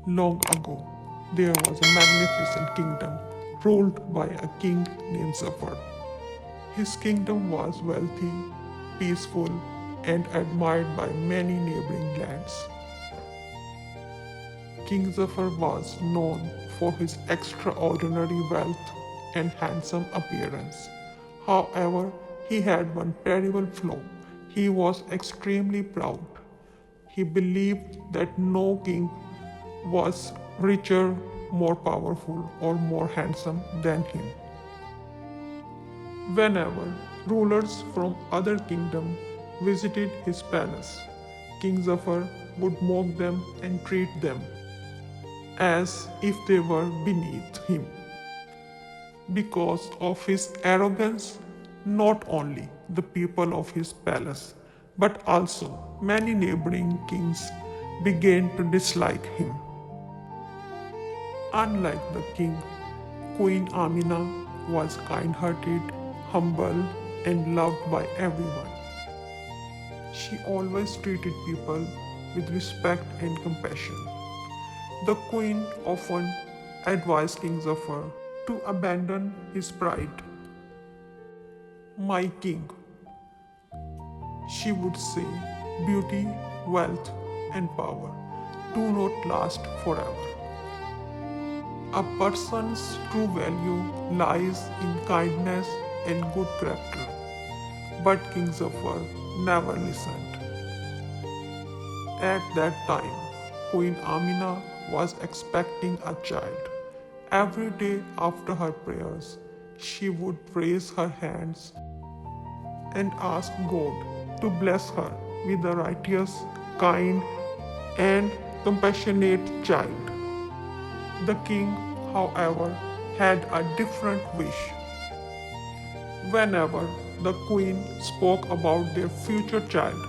Long ago, there was a magnificent kingdom ruled by a king named Zafar. His kingdom was wealthy, peaceful, and admired by many neighboring lands. King Zafar was known for his extraordinary wealth and handsome appearance. However, he had one terrible flaw. He was extremely proud. He believed that no king was richer, more powerful, or more handsome than him. Whenever rulers from other kingdoms visited his palace, King Zafar would mock them and treat them as if they were beneath him. Because of his arrogance, not only the people of his palace, but also many neighboring kings began to dislike him. Unlike the king, Queen Amina was kind hearted, humble, and loved by everyone. She always treated people with respect and compassion. The queen often advised King Zafar to abandon his pride. My king, she would say, beauty, wealth, and power do not last forever. A person's true value lies in kindness and good character. But King Zafar never listened. At that time, Queen Amina was expecting a child. Every day after her prayers, she would raise her hands and ask God to bless her with a righteous, kind, and compassionate child. The king, however, had a different wish. Whenever the queen spoke about their future child,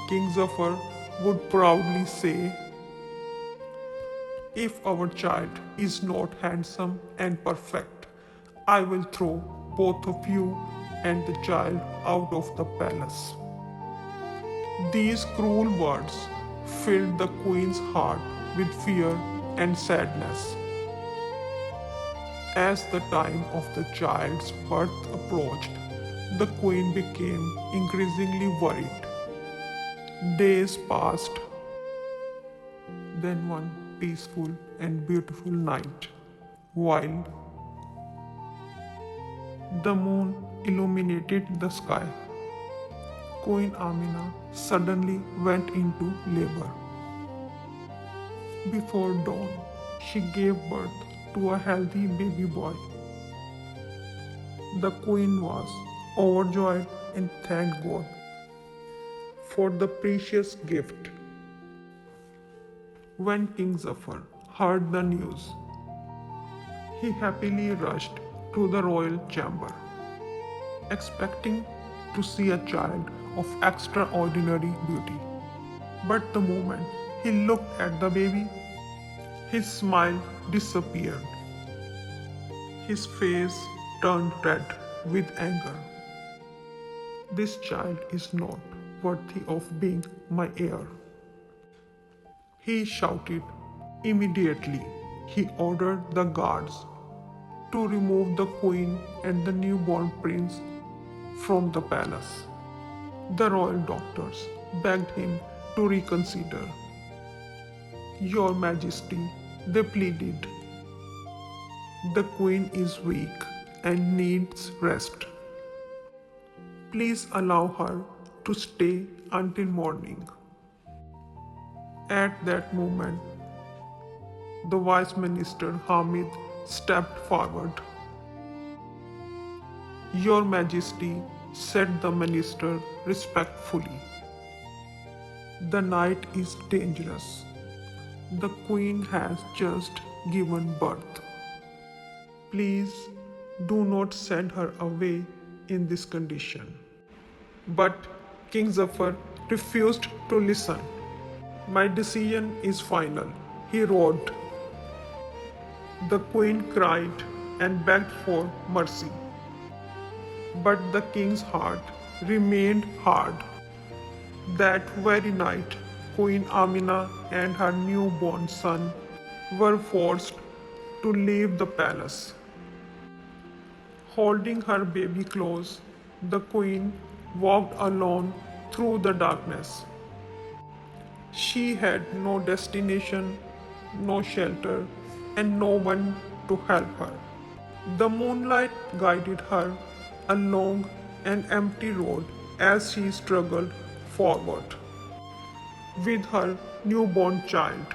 King Zafar would proudly say, if our child is not handsome and perfect, I will throw both of you and the child out of the palace. These cruel words filled the queen's heart with fear and sadness. As the time of the child's birth approached, the queen became increasingly worried. Days passed, then one peaceful and beautiful night, while the moon illuminated the sky, Queen Amina suddenly went into labor. Before dawn, she gave birth to a healthy baby boy. The queen was overjoyed and thanked God for the precious gift. When King Zafar heard the news, he happily rushed to the royal chamber, expecting to see a child of extraordinary beauty. But the moment he looked at the baby, his smile disappeared. His face turned red with anger. This child is not worthy of being my heir, he shouted. Immediately, he ordered the guards to remove the queen and the newborn prince from the palace. The royal doctors begged him to reconsider. Your Majesty, they pleaded, the queen is weak and needs rest. Please allow her to stay until morning. At that moment, the Vice Minister Hamid stepped forward. Your Majesty, said the minister respectfully, the night is dangerous. The queen has just given birth. Please do not send her away in this condition. But King Zafar refused to listen. My decision is final, he roared. The queen cried and begged for mercy. But the king's heart remained hard. That very night, Queen Amina and her newborn son were forced to leave the palace. Holding her baby close, the queen walked alone through the darkness. She had no destination, no shelter, and no one to help her. The moonlight guided her along an empty road as she struggled forward with her newborn child.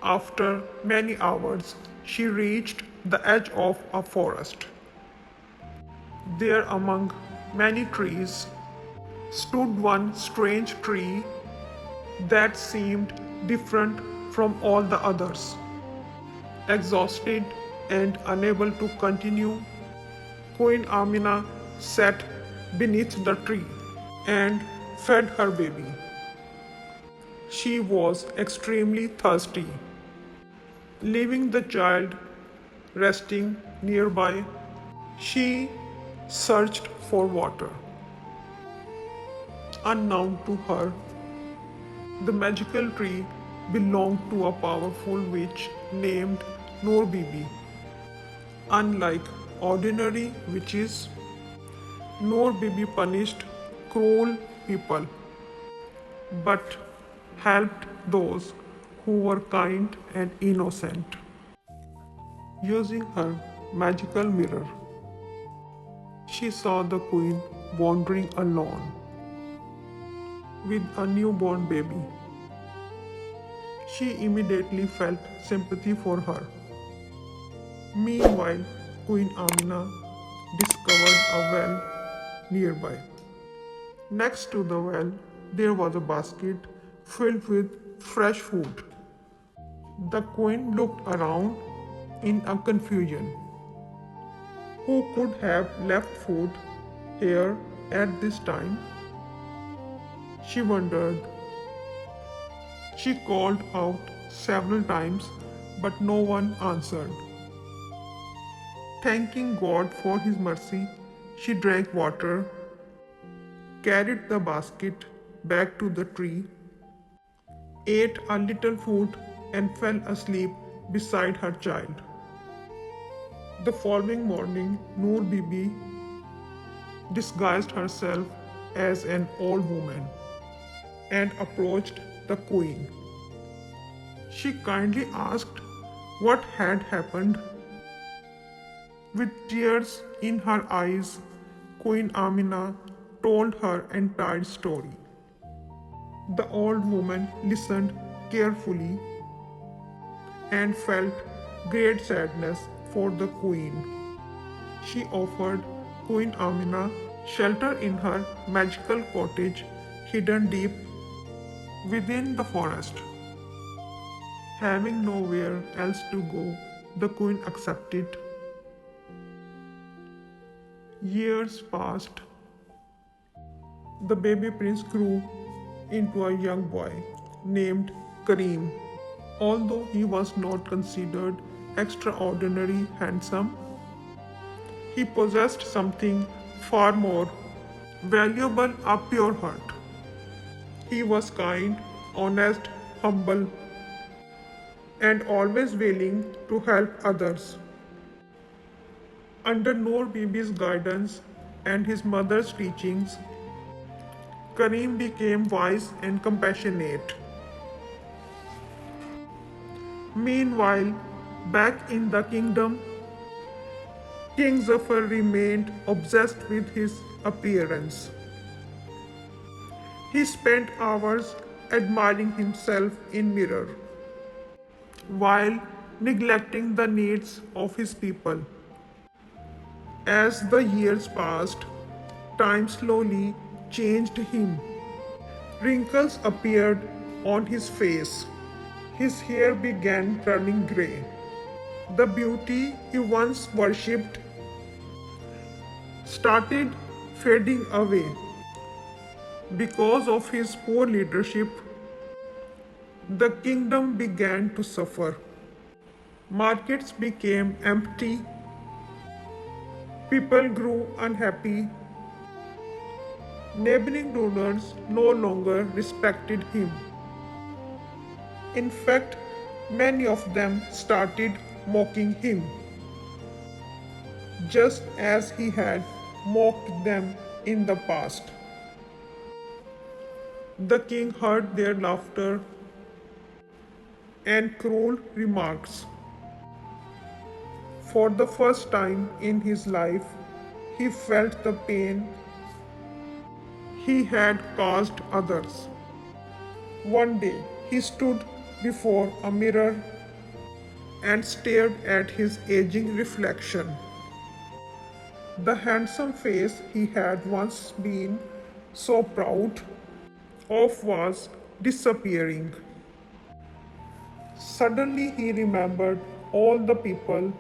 After many hours, she reached the edge of a forest. There, among many trees, stood one strange tree that seemed different from all the others. Exhausted and unable to continue, Queen Amina sat beneath the tree and fed her baby. She was extremely thirsty. Leaving the child resting nearby, she searched for water. Unknown to her, the magical tree belonged to a powerful witch named Noor Bibi. Unlike ordinary witches, Noor Bibi punished cruel people but helped those who were kind and innocent. Using her magical mirror, she saw the queen wandering alone with a newborn baby. She immediately felt sympathy for her. Meanwhile, Queen Amina discovered a well nearby. Next to the well, there was a basket filled with fresh food. The queen looked around in a confusion. Who could have left food here at this time? She wondered. She called out several times, but no one answered. Thanking God for his mercy, she drank water, carried the basket back to the tree, ate a little food, and fell asleep beside her child. The following morning, Noor Bibi disguised herself as an old woman and approached the queen. She kindly asked what had happened. With tears in her eyes, Queen Amina told her entire story. The old woman listened carefully and felt great sadness for the queen. She offered Queen Amina shelter in her magical cottage hidden deep within the forest. Having nowhere else to go, the queen accepted. Years passed. The baby prince grew into a young boy named Kareem. Although he was not considered extraordinary handsome, he possessed something far more valuable, a pure heart. He was kind, honest, humble, and always willing to help others. Under Noor Bibi's guidance and his mother's teachings, Kareem became wise and compassionate. Meanwhile, back in the kingdom, King Zafar remained obsessed with his appearance. He spent hours admiring himself in mirror while neglecting the needs of his people. As the years passed, time slowly changed him. Wrinkles appeared on his face. His hair began turning gray. The beauty he once worshipped started fading away. Because of his poor leadership, the kingdom began to suffer. Markets became empty. People grew unhappy. Neighboring rulers no longer respected him. In fact, Many of them started mocking him, just as he had mocked them in the past. The king heard their laughter and cruel remarks. For the first time in his life, he felt the pain he had caused others. One day, he stood before a mirror and stared at his aging reflection. The handsome face he had once been so proud of was disappearing. Suddenly, he remembered all the people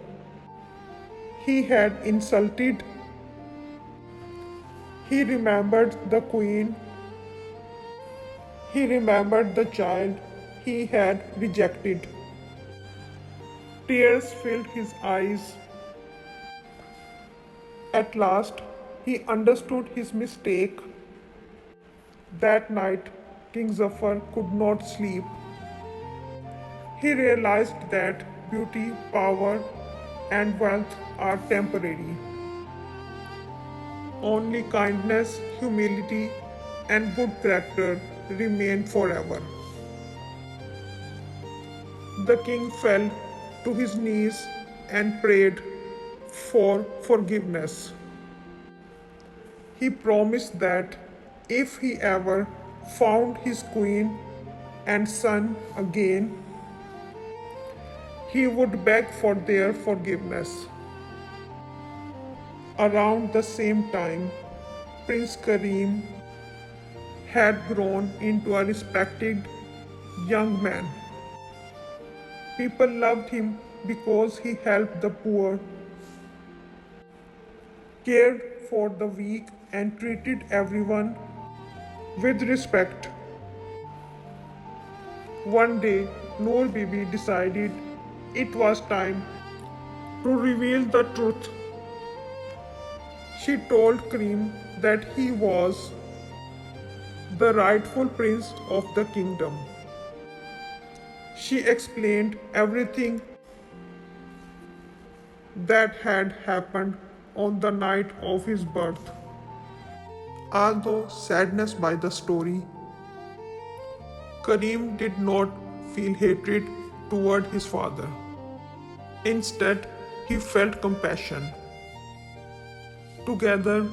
he had insulted. He remembered the queen. He remembered the child he had rejected. Tears filled his eyes. At last, he understood his mistake. That night, King Zafar could not sleep. He realized that beauty, power, and wealth are temporary. Only kindness, humility, and good character remain forever. The king fell to his knees and prayed for forgiveness. He promised that if he ever found his queen and son again, he would beg for their forgiveness. Around the same time, Prince Karim had grown into a respected young man. People loved him because he helped the poor, cared for the weak, and treated everyone with respect. One day, Noor Bibi decided it was time to reveal the truth. She told Karim that he was the rightful prince of the kingdom. She explained everything that had happened on the night of his birth. Although sadness by the story, Karim did not feel hatred toward his father. Instead, he felt compassion. Together,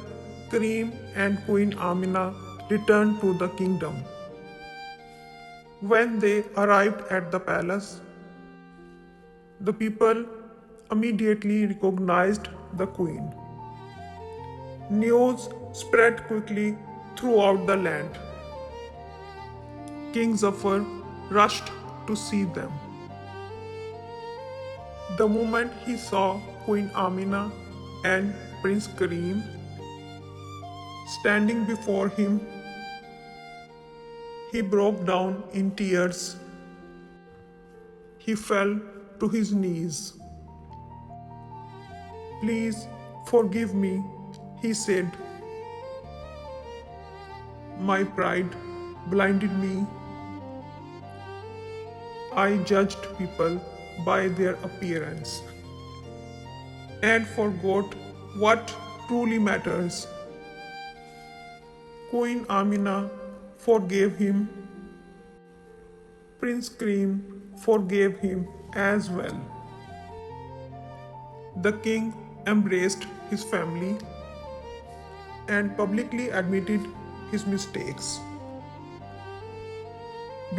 Karim and Queen Amina returned to the kingdom. When they arrived at the palace, the people immediately recognized the queen. News spread quickly throughout the land. King Zafar rushed to see them. The moment he saw Queen Amina and Prince Karim standing before him, he broke down in tears. He fell to his knees. "Please forgive me," he said. "My pride blinded me. I judged people by their appearance and forgot what truly matters." Queen Amina forgave him. Prince Karim forgave him as well. The king embraced his family and publicly admitted his mistakes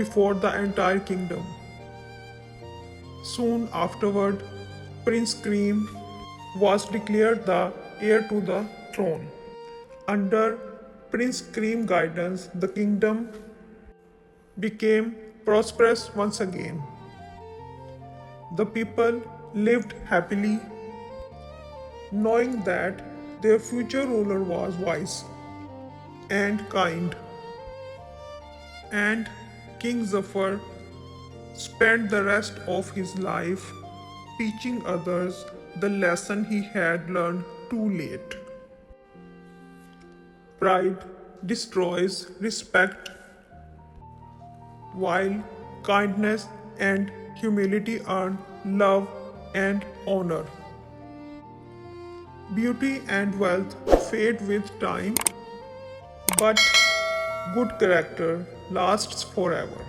before the entire kingdom. Soon afterward, Prince Karim was declared the heir to the throne. Under Prince Karim's guidance, the kingdom became prosperous once again. The people lived happily, knowing that their future ruler was wise and kind. And King Zafar spent the rest of his life teaching others the lesson he had learned too late. Pride destroys respect, while kindness and humility earn love and honor. Beauty and wealth fade with time, but good character lasts forever.